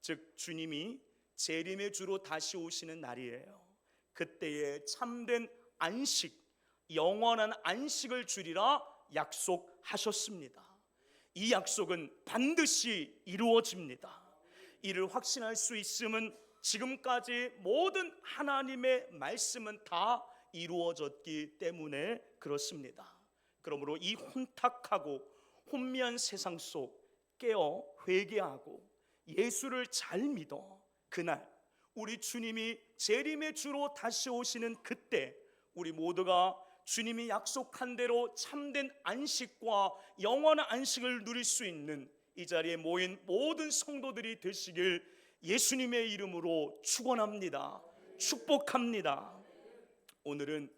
즉 주님이 재림의 주로 다시 오시는 날이에요. 그때에 참된 안식, 영원한 안식을 주리라 약속하셨습니다. 이 약속은 반드시 이루어집니다. 이를 확신할 수 있음은 지금까지 모든 하나님의 말씀은 다 이루어졌기 때문에 그렇습니다. 그러므로 이 혼탁하고 혼미한 세상 속 깨어 회개하고 예수를 잘 믿어 그날 우리 주님이 재림의 주로 다시 오시는 그때 우리 모두가 주님이 약속한 대로 참된 안식과 영원한 안식을 누릴 수 있는 이 자리에 모인 모든 성도들이 되시길 예수님의 이름으로 축원합니다. 축복합니다. 오늘은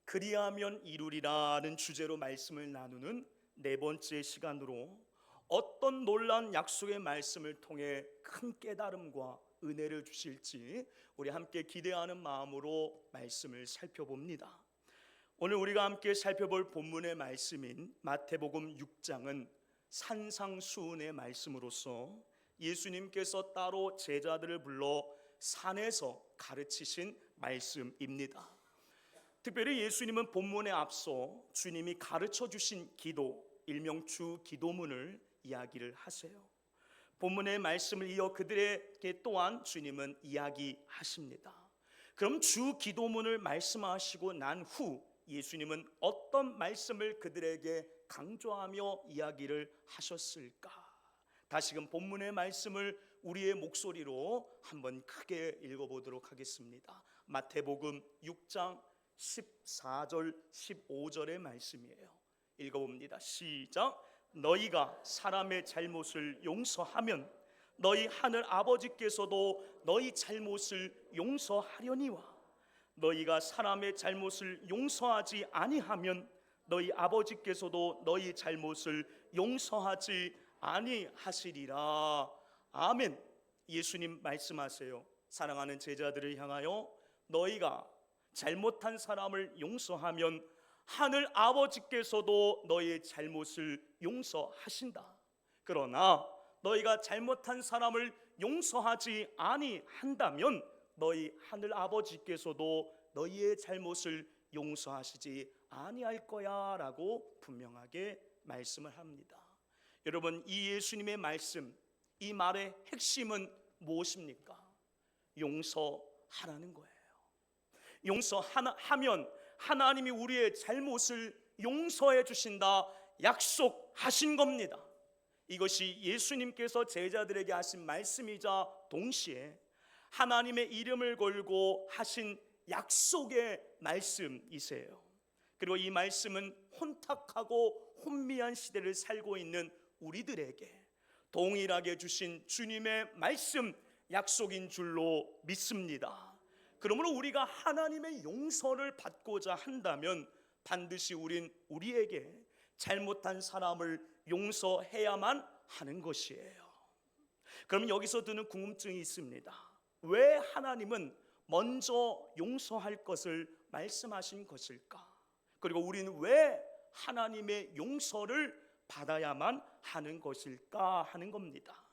그리하면 이루리라는 주제로 말씀을 나누는 네 번째 시간으로 어떤 놀라운 약속의 말씀을 통해 큰 깨달음과 은혜를 주실지 우리 함께 기대하는 마음으로 말씀을 살펴봅니다. 오늘 우리가 함께 살펴볼 본문의 말씀인 마태복음 6장은 산상수훈의 말씀으로서 예수님께서 따로 제자들을 불러 산에서 가르치신 말씀입니다. 특별히 예수님은 본문에 앞서 주님이 가르쳐 주신 기도, 일명 주 기도문을 이야기를 하세요. 본문의 말씀을 이어 그들에게 또한 주님은 이야기하십니다. 그럼 주 기도문을 말씀하시고 난 후 예수님은 어떤 말씀을 그들에게 강조하며 이야기를 하셨을까? 다시금 본문의 말씀을 우리의 목소리로 한번 크게 읽어보도록 하겠습니다. 마태복음 6장 14절 15절의 말씀이에요. 읽어봅니다. 시작. 너희가 사람의 잘못을 용서하면 너희 하늘 아버지께서도 너희 잘못을 용서하려니와 너희가 사람의 잘못을 용서하지 아니하면 너희 아버지께서도 너희 잘못을 용서하지 아니하시리라. 아멘. 예수님 말씀하세요. 사랑하는 제자들을 향하여 너희가 잘못한 사람을 용서하면 하늘 아버지께서도 너희의 잘못을 용서하신다. 그러나 너희가 잘못한 사람을 용서하지 아니한다면 너희 하늘 아버지께서도 너희의 잘못을 용서하시지 아니할 거야 라고 분명하게 말씀을 합니다. 여러분, 이 예수님의 말씀, 이 말의 핵심은 무엇입니까? 용서하라는 거예요. 용서하면 하나님이 우리의 잘못을 용서해 주신다 약속하신 겁니다. 이것이 예수님께서 제자들에게 하신 말씀이자 동시에 하나님의 이름을 걸고 하신 약속의 말씀이세요. 그리고 이 말씀은 혼탁하고 혼미한 시대를 살고 있는 우리들에게 동일하게 주신 주님의 말씀 약속인 줄로 믿습니다. 그러므로 우리가 하나님의 용서를 받고자 한다면 반드시 우리에게 잘못한 사람을 용서해야만 하는 것이에요. 그럼 여기서 드는 궁금증이 있습니다. 왜 하나님은 먼저 용서할 것을 말씀하신 것일까? 그리고 우리는 왜 하나님의 용서를 받아야만 하는 것일까 하는 겁니다.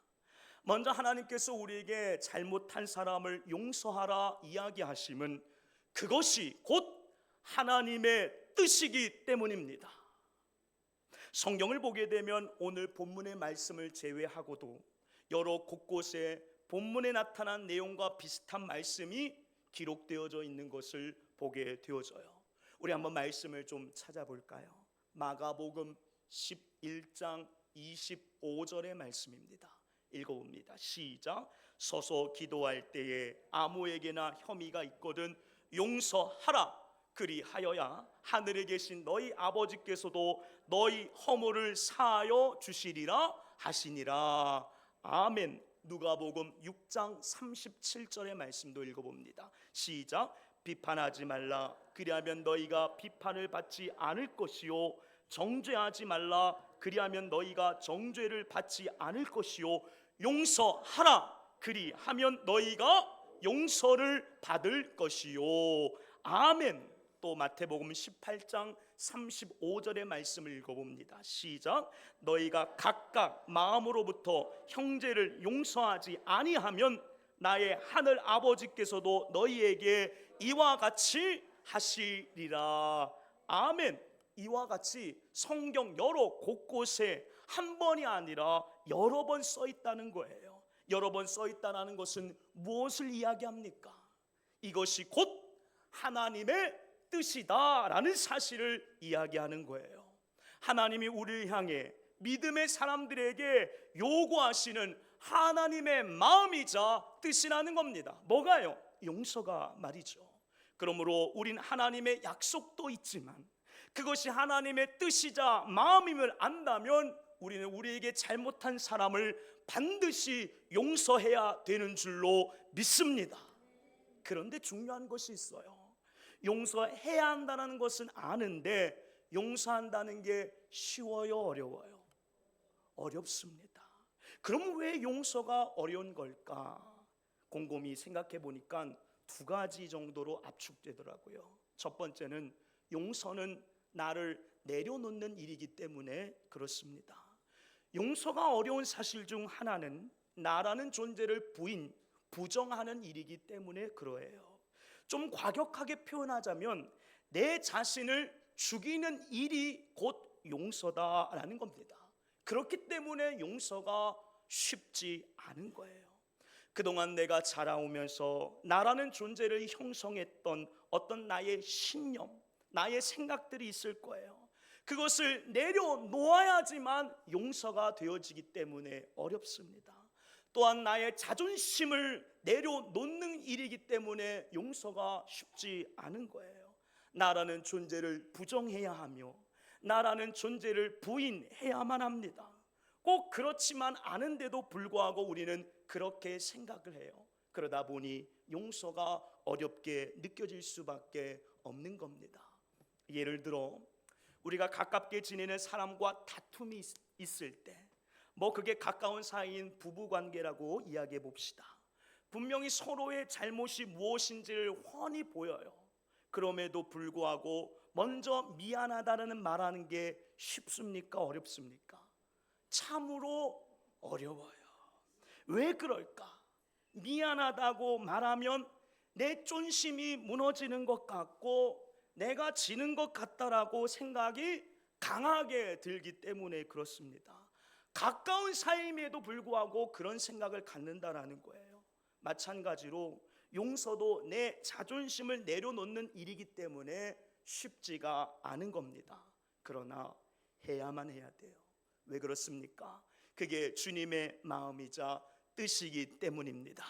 먼저 하나님께서 우리에게 잘못한 사람을 용서하라 이야기하심은 그것이 곧 하나님의 뜻이기 때문입니다. 성경을 보게 되면 오늘 본문의 말씀을 제외하고도 여러 곳곳에 본문에 나타난 내용과 비슷한 말씀이 기록되어져 있는 것을 보게 되어져요. 우리 한번 말씀을 좀 찾아볼까요? 마가복음 11장 25절의 말씀입니다. 읽어봅니다. 시작. 서서 기도할 때에 아무에게나 혐의가 있거든 용서하라. 그리하여야 하늘에 계신 너희 아버지께서도 너희 허물을 사하여 주시리라 하시니라. 아멘. 누가복음 6장 37절의 말씀도 읽어봅니다. 시작. 비판하지 말라. 그리하면 너희가 비판을 받지 않을 것이요 정죄하지 말라. 그리하면 너희가 정죄를 받지 않을 것이요 용서하라. 그리하면 너희가 용서를 받을 것이요. 아멘. 또 마태복음 18장 35절의 말씀을 읽어봅니다. 시작. 너희가 각각 마음으로부터 형제를 용서하지 아니하면 나의 하늘 아버지께서도 너희에게 이와 같이 하시리라. 아멘. 이와 같이 성경 여러 곳곳에 한 번이 아니라 여러 번 써 있다는 거예요. 여러 번 써 있다는 것은 무엇을 이야기합니까? 이것이 곧 하나님의 뜻이다라는 사실을 이야기하는 거예요. 하나님이 우리를 향해 믿음의 사람들에게 요구하시는 하나님의 마음이자 뜻이라는 겁니다. 뭐가요? 용서가 말이죠. 그러므로 우린 하나님의 약속도 있지만 그것이 하나님의 뜻이자 마음임을 안다면 우리는 우리에게 잘못한 사람을 반드시 용서해야 되는 줄로 믿습니다. 그런데 중요한 것이 있어요. 용서해야 한다는 것은 아는데 용서한다는 게 쉬워요, 어려워요? 어렵습니다. 그럼 왜 용서가 어려운 걸까? 곰곰이 생각해 보니까 두 가지 정도로 압축되더라고요. 첫 번째는 용서는 나를 내려놓는 일이기 때문에 그렇습니다. 용서가 어려운 사실 중 하나는 나라는 존재를 부정하는 일이기 때문에 그러해요. 좀 과격하게 표현하자면 내 자신을 죽이는 일이 곧 용서다라는 겁니다. 그렇기 때문에 용서가 쉽지 않은 거예요. 그동안 내가 자라오면서 나라는 존재를 형성했던 어떤 나의 신념, 나의 생각들이 있을 거예요. 그것을 내려놓아야지만 용서가 되어지기 때문에 어렵습니다. 또한 나의 자존심을 내려놓는 일이기 때문에 용서가 쉽지 않은 거예요. 나라는 존재를 부정해야 하며 나라는 존재를 부인해야만 합니다. 꼭 그렇지만 않은데도 불구하고 우리는 그렇게 생각을 해요. 그러다 보니 용서가 어렵게 느껴질 수밖에 없는 겁니다. 예를 들어 우리가 가깝게 지내는 사람과 다툼이 있을 때 그게 가까운 사이인 부부관계라고 이야기해 봅시다. 분명히 서로의 잘못이 무엇인지를 훤히 보여요. 그럼에도 불구하고 먼저 미안하다는 말하는 게 쉽습니까? 어렵습니까? 참으로 어려워요. 왜 그럴까? 미안하다고 말하면 내 존심이 무너지는 것 같고 내가 지는 것 같다라고 생각이 강하게 들기 때문에 그렇습니다. 가까운 사이임에도 불구하고 그런 생각을 갖는다라는 거예요. 마찬가지로 용서도 내 자존심을 내려놓는 일이기 때문에 쉽지가 않은 겁니다. 그러나 해야만 해야 돼요. 왜 그렇습니까? 그게 주님의 마음이자 뜻이기 때문입니다.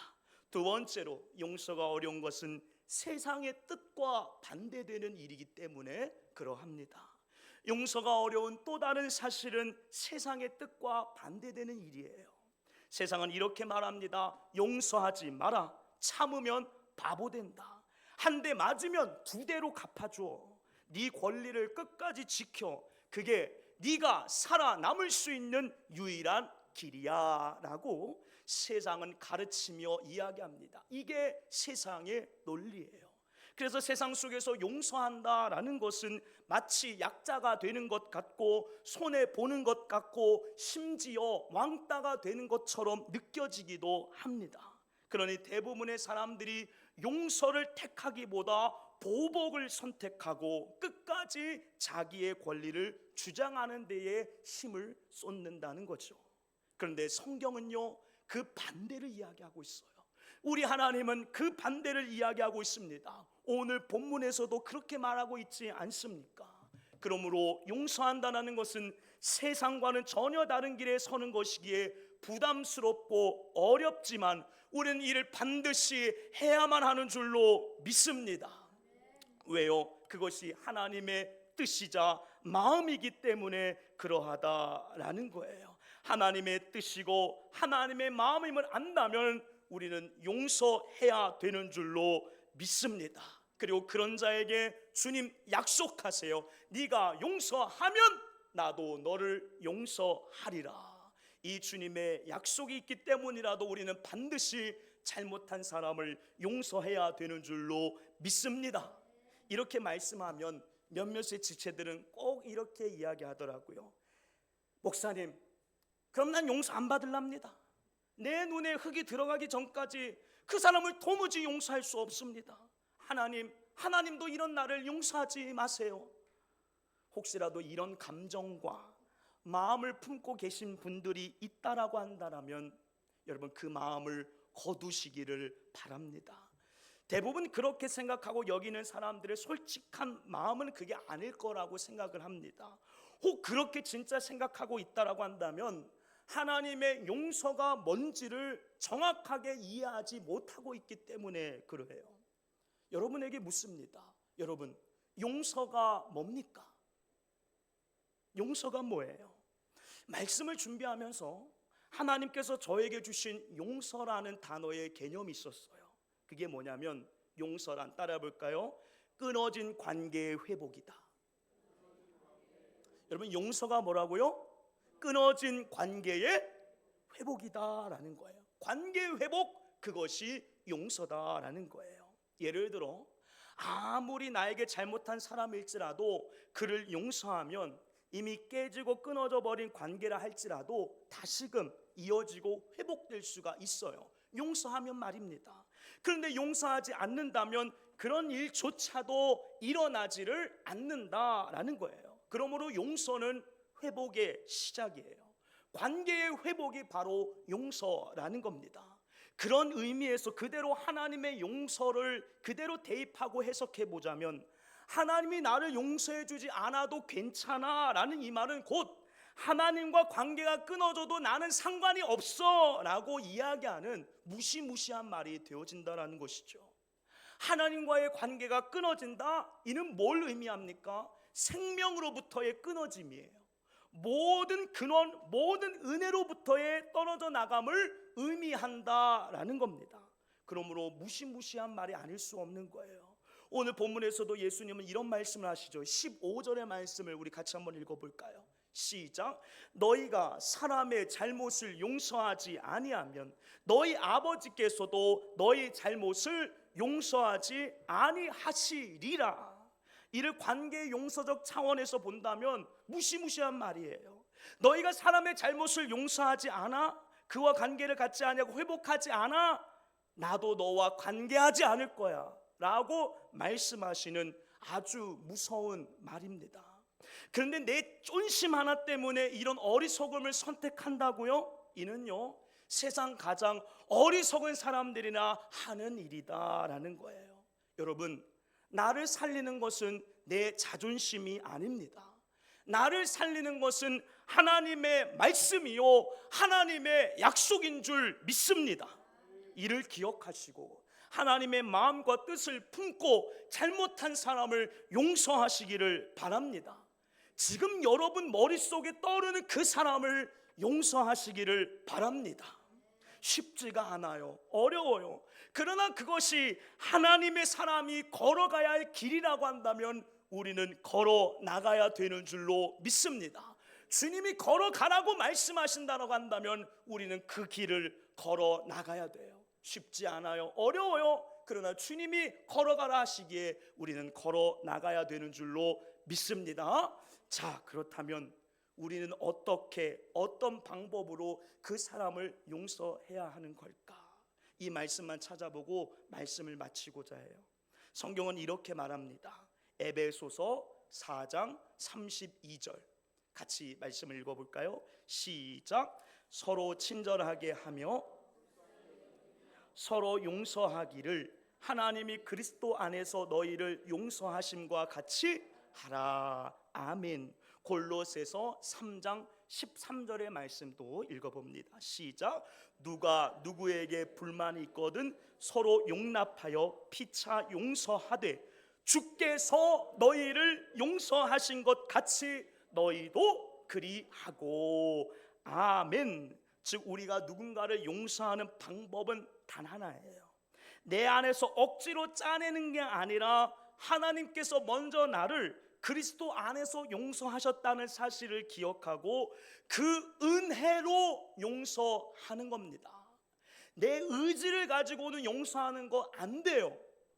두 번째로 용서가 어려운 것은 세상의 뜻과 반대되는 일이기 때문에 그러합니다. 용서가 어려운 또 다른 사실은 세상의 뜻과 반대되는 일이에요. 세상은 이렇게 말합니다. 용서하지 마라. 참으면 바보 된다. 한 대 맞으면 두 대로 갚아줘. 네 권리를 끝까지 지켜. 그게 네가 살아남을 수 있는 유일한 길이야 라고 세상은 가르치며 이야기합니다. 이게 세상의 논리예요. 그래서 세상 속에서 용서한다라는 것은 마치 약자가 되는 것 같고 손해보는 것 같고 심지어 왕따가 되는 것처럼 느껴지기도 합니다. 그러니 대부분의 사람들이 용서를 택하기보다 보복을 선택하고 끝까지 자기의 권리를 주장하는 데에 힘을 쏟는다는 거죠. 그런데 성경은요, 그 반대를 이야기하고 있어요. 우리 하나님은 그 반대를 이야기하고 있습니다. 오늘 본문에서도 그렇게 말하고 있지 않습니까? 그러므로 용서한다는 것은 세상과는 전혀 다른 길에 서는 것이기에 부담스럽고 어렵지만 우리는 이를 반드시 해야만 하는 줄로 믿습니다. 왜요? 그것이 하나님의 뜻이자 마음이기 때문에 그러하다라는 거예요. 하나님의 뜻이고 하나님의 마음임을 안다면 우리는 용서해야 되는 줄로 믿습니다. 그리고 그런 자에게 주님 약속하세요. 네가 용서하면 나도 너를 용서하리라. 이 주님의 약속이 있기 때문이라도 우리는 반드시 잘못한 사람을 용서해야 되는 줄로 믿습니다. 이렇게 말씀하면 몇몇의 지체들은 꼭 이렇게 이야기하더라고요. 목사님, 그럼 난 용서 안 받을랍니다. 내 눈에 흙이 들어가기 전까지 그 사람을 도무지 용서할 수 없습니다. 하나님도 이런 나를 용서하지 마세요. 혹시라도 이런 감정과 마음을 품고 계신 분들이 있다라고 한다면 여러분, 그 마음을 거두시기를 바랍니다. 대부분 그렇게 생각하고 여기는 사람들의 솔직한 마음은 그게 아닐 거라고 생각을 합니다. 혹 그렇게 진짜 생각하고 있다라고 한다면 하나님의 용서가 뭔지를 정확하게 이해하지 못하고 있기 때문에 그래요. 여러분에게 묻습니다. 여러분, 용서가 뭡니까? 용서가 뭐예요? 말씀을 준비하면서 하나님께서 저에게 주신 용서라는 단어의 개념이 있었어요. 그게 뭐냐면, 용서란, 따라해 볼까요? 끊어진 관계의 회복이다. 여러분, 용서가 뭐라고요? 끊어진 관계의 회복이다라는 거예요. 관계의 회복, 그것이 용서다라는 거예요. 예를 들어 아무리 나에게 잘못한 사람일지라도 그를 용서하면 이미 깨지고 끊어져 버린 관계라 할지라도 다시금 이어지고 회복될 수가 있어요. 용서하면 말입니다. 그런데 용서하지 않는다면 그런 일조차도 일어나지를 않는다라는 거예요. 그러므로 용서는 회복의 시작이에요. 관계의 회복이 바로 용서라는 겁니다. 그런 의미에서 그대로 하나님의 용서를 그대로 대입하고 해석해 보자면, 하나님이 나를 용서해 주지 않아도 괜찮아 라는 이 말은 곧 하나님과 관계가 끊어져도 나는 상관이 없어 라고 이야기하는 무시무시한 말이 되어진다라는 것이죠. 하나님과의 관계가 끊어진다, 이는 뭘 의미합니까? 생명으로부터의 끊어짐이에요. 모든 근원, 모든 은혜로부터의 떨어져 나감을 의미한다라는 겁니다. 그러므로 무시무시한 말이 아닐 수 없는 거예요. 오늘 본문에서도 예수님은 이런 말씀을 하시죠. 15절의 말씀을 우리 같이 한번 읽어볼까요? 시작. 너희가 사람의 잘못을 용서하지 아니하면 너희 아버지께서도 너희 잘못을 용서하지 아니하시리라. 이를 관계의 용서적 차원에서 본다면 무시무시한 말이에요. 너희가 사람의 잘못을 용서하지 않아, 그와 관계를 갖지 않냐고 회복하지 않아, 나도 너와 관계하지 않을 거야 라고 말씀하시는 아주 무서운 말입니다. 그런데 내 쫀심 하나 때문에 이런 어리석음을 선택한다고요? 이는요, 세상 가장 어리석은 사람들이나 하는 일이다라는 거예요. 여러분, 나를 살리는 것은 내 자존심이 아닙니다. 나를 살리는 것은 하나님의 말씀이요, 하나님의 약속인 줄 믿습니다. 이를 기억하시고 하나님의 마음과 뜻을 품고 잘못한 사람을 용서하시기를 바랍니다. 지금 여러분 머릿속에 떠오르는 그 사람을 용서하시기를 바랍니다. 쉽지가 않아요. 어려워요. 그러나 그것이 하나님의 사람이 걸어가야 할 길이라고 한다면 우리는 걸어 나가야 되는 줄로 믿습니다. 주님이 걸어가라고 말씀하신다고 한다면 우리는 그 길을 걸어 나가야 돼요. 쉽지 않아요. 어려워요. 그러나 주님이 걸어가라 하시기에 우리는 걸어 나가야 되는 줄로 믿습니다. 자, 그렇다면 우리는 어떻게, 어떤 방법으로 그 사람을 용서해야 하는 걸까? 이 말씀만 찾아보고 말씀을 마치고자 해요. 성경은 이렇게 말합니다. 에베소서 4장 32절 같이 말씀을 읽어볼까요? 시작. 서로 친절하게 하며 서로 용서하기를 하나님이 그리스도 안에서 너희를 용서하심과 같이 하라. 아멘. 골로새서 3장 13절의 말씀도 읽어봅니다. 시작. 누가 누구에게 불만이 있거든 서로 용납하여 피차 용서하되 주께서 너희를 용서하신 것 같이 너희도 그리하고. 아멘. 즉 우리가 누군가를 용서하는 방법은 단 하나예요. 내 안에서 억지로 짜내는 게 아니라 하나님께서 먼저 나를 그리스도 안에서 용서하셨다는 사실을 기억하고 그 은혜로 용서하는 겁니다. 내 의지를 가지고는 용서하는 거 안 돼요.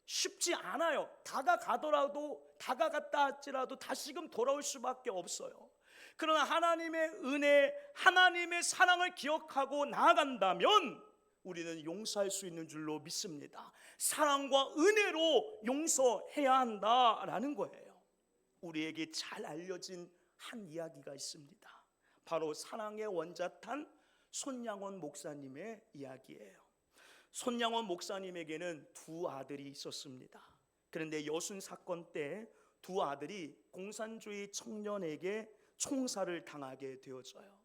쉽지 않아요. 다가갔다 할지라도 다시금 돌아올 수밖에 없어요. 그러나 하나님의 은혜, 하나님의 사랑을 기억하고 나아간다면 우리는 용서할 수 있는 줄로 믿습니다. 사랑과 은혜로 용서해야 한다라는 거예요. 우리에게 잘 알려진 한 이야기가 있습니다. 바로 사랑의 원자탄 손양원 목사님의 이야기예요. 손양원 목사님에게는 두 아들이 있었습니다. 그런데 여순 사건 때 두 아들이 공산주의 청년에게 총살을 당하게 되어져요.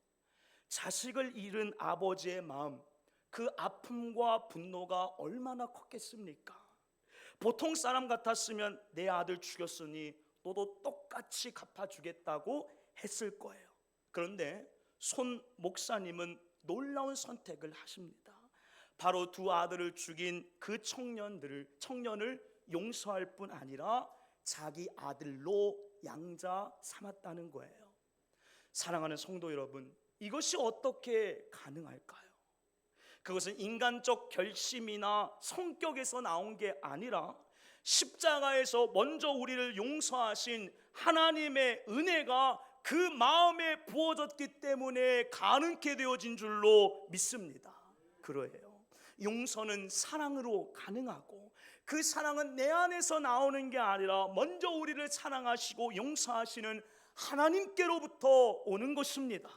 자식을 잃은 아버지의 마음, 그 아픔과 분노가 얼마나 컸겠습니까? 보통 사람 같았으면 내 아들 죽였으니 너도 똑같이 갚아주겠다고 했을 거예요. 그런데 손 목사님은 놀라운 선택을 하십니다. 바로 두 아들을 죽인 그 청년을 용서할 뿐 아니라 자기 아들로 양자 삼았다는 거예요. 사랑하는 성도 여러분, 이것이 어떻게 가능할까요? 그것은 인간적 결심이나 성격에서 나온 게 아니라 십자가에서 먼저 우리를 용서하신 하나님의 은혜가 그 마음에 부어졌기 때문에 가능케 되어진 줄로 믿습니다. 그러해요. 용서는 사랑으로 가능하고 그 사랑은 내 안에서 나오는 게 아니라 먼저 우리를 사랑하시고 용서하시는 하나님께로부터 오는 것입니다.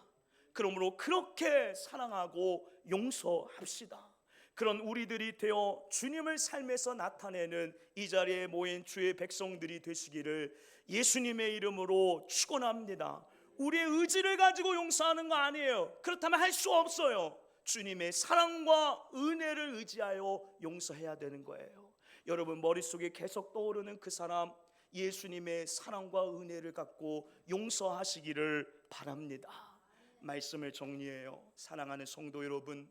그러므로 그렇게 사랑하고 용서합시다. 그런 우리들이 되어 주님을 삶에서 나타내는 이 자리에 모인 주의 백성들이 되시기를 예수님의 이름으로 축원합니다. 우리의 의지를 가지고 용서하는 거 아니에요. 그렇다면 할 수 없어요. 주님의 사랑과 은혜를 의지하여 용서해야 되는 거예요. 여러분 머릿속에 계속 떠오르는 그 사람, 예수님의 사랑과 은혜를 갖고 용서하시기를 바랍니다. 말씀을 정리해요. 사랑하는 성도 여러분,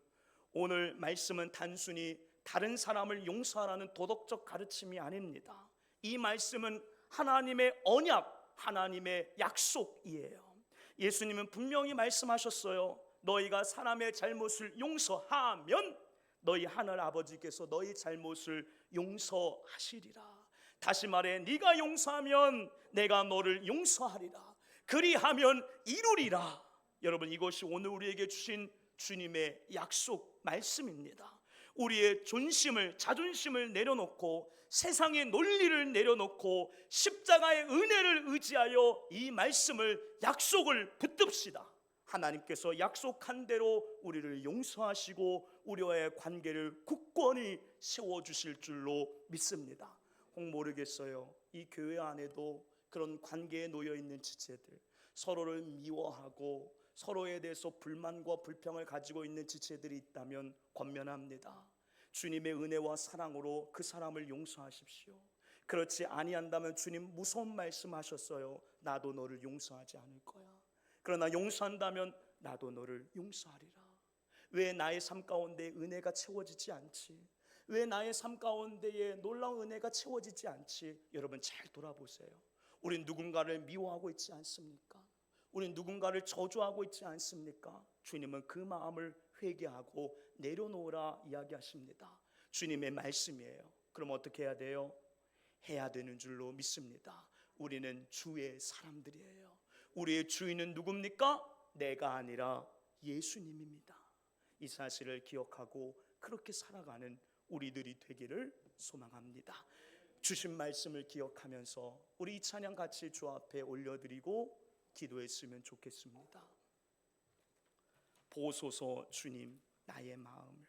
오늘 말씀은 단순히 다른 사람을 용서하라는 도덕적 가르침이 아닙니다. 이 말씀은 하나님의 언약, 하나님의 약속이에요. 예수님은 분명히 말씀하셨어요. 너희가 사람의 잘못을 용서하면 너희 하늘 아버지께서 너희 잘못을 용서하시리라. 다시 말해, 네가 용서하면 내가 너를 용서하리라. 그리하면 이루리라. 여러분, 이것이 오늘 우리에게 주신 주님의 약속 말씀입니다. 우리의 존심을, 자존심을 내려놓고 세상의 논리를 내려놓고 십자가의 은혜를 의지하여 이 말씀을, 약속을 붙듭시다. 하나님께서 약속한 대로 우리를 용서하시고 우리와의 관계를 굳건히 세워주실 줄로 믿습니다. 혹 모르겠어요. 이 교회 안에도 그런 관계에 놓여있는 지체들, 서로를 미워하고 서로에 대해서 불만과 불평을 가지고 있는 지체들이 있다면 권면합니다. 주님의 은혜와 사랑으로 그 사람을 용서하십시오. 그렇지 아니한다면 주님 무서운 말씀하셨어요. 나도 너를 용서하지 않을 거야. 그러나 용서한다면 나도 너를 용서하리라. 왜 나의 삶 가운데 은혜가 채워지지 않지? 왜 나의 삶 가운데에 놀라운 은혜가 채워지지 않지? 여러분 잘 돌아보세요. 우린 누군가를 미워하고 있지 않습니까? 우린 누군가를 저주하고 있지 않습니까? 주님은 그 마음을 회개하고 내려놓으라 이야기하십니다. 주님의 말씀이에요. 그럼 어떻게 해야 돼요? 해야 되는 줄로 믿습니다. 우리는 주의 사람들이에요. 우리의 주인은 누굽니까? 내가 아니라 예수님입니다. 이 사실을 기억하고 그렇게 살아가는 우리들이 되기를 소망합니다. 주신 말씀을 기억하면서 우리 이 찬양 같이 주 앞에 올려드리고 기도했으면 좋겠습니다. 보소서 주님 나의 마음을,